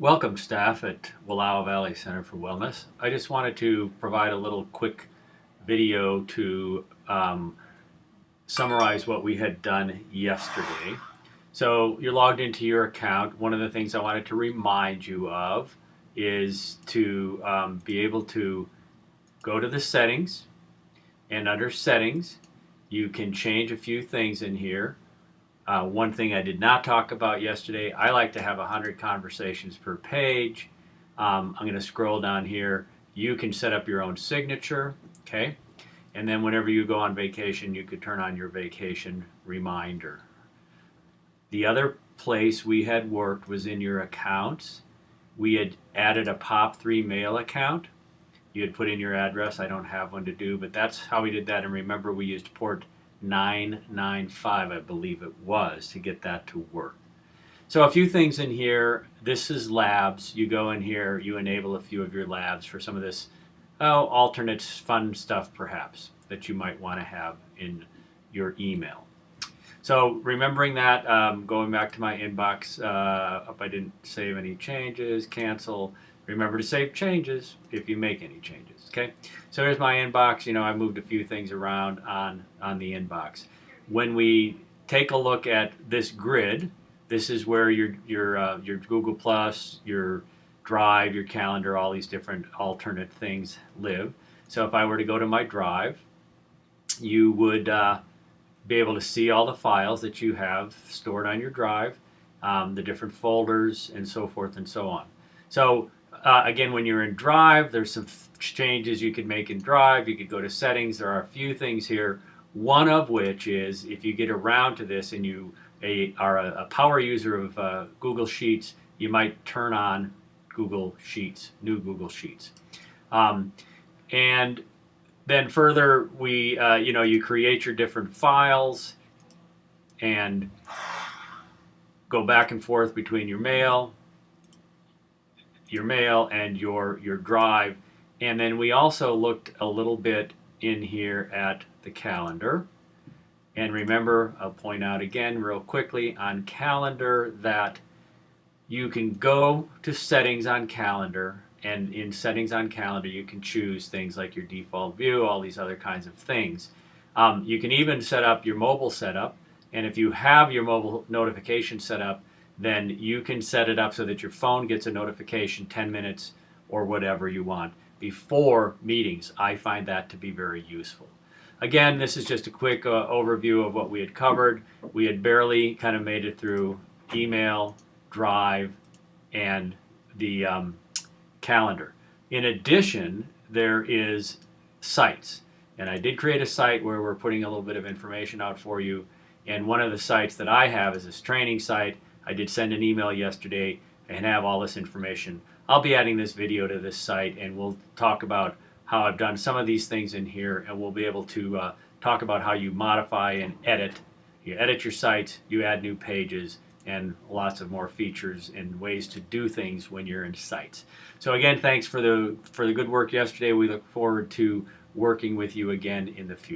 Welcome, staff at Wallowa Valley Center for Wellness. I just wanted to provide a little quick video to summarize what we had done yesterday. So you're logged into your account. One of the things I wanted to remind you of is to be able to go to the settings, and under settings, you can change a few things in here. One thing I did not talk about yesterday, I like to have 100 conversations per page. I'm going to scroll down here. You can set up your own signature, okay? And then whenever you go on vacation, you could turn on your vacation reminder. The other place we had worked was in your accounts. We had added a POP3 mail account. You had put in your address. I don't have one to do, but that's how we did that. And remember, we used port 995, I believe it was, to get that to work. So a few things in here. This is labs. You go in here, you enable a few of your labs for some of this alternate fun stuff perhaps that you might want to have in your email. So remembering that, going back to my inbox, if I didn't save any changes, cancel. Remember to save changes if you make any changes, okay? So here's my inbox. I moved a few things around on the inbox. When we take a look at this grid, this is where your Google Plus, your Drive, your calendar, all these different alternate things live. So if I were to go to my Drive, you would be able to see all the files that you have stored on your Drive, the different folders, and so forth and so on. So again, when you're in Drive, there's some changes you could make in Drive. You could go to settings. There are a few things here, one of which is if you get around to this and you are a power user of Google Sheets, you might turn on Google Sheets, new Google Sheets. And then further, you create your different files and go back and forth between your mail and your Drive. And then we also looked a little bit in here at the calendar. And remember, I'll point out again real quickly on calendar that you can go to settings on calendar, and in settings on calendar you can choose things like your default view, all these other kinds of things. You can even set up your mobile setup, and if you have your mobile notification set up, then you can set it up so that your phone gets a notification 10 minutes or whatever you want before meetings. I find that to be very useful. Again, this is just a quick overview of what we had covered. We had barely kind of made it through email, Drive, and the calendar. In addition, there is sites. And I did create a site where we're putting a little bit of information out for you. And one of the sites that I have is this training site. I did send an email yesterday and have all this information. I'll be adding this video to this site, and we'll talk about how I've done some of these things in here, and we'll be able to talk about how you modify and edit. You edit your sites, you add new pages, and lots of more features and ways to do things when you're in sites. So again, thanks for the good work yesterday. We look forward to working with you again in the future.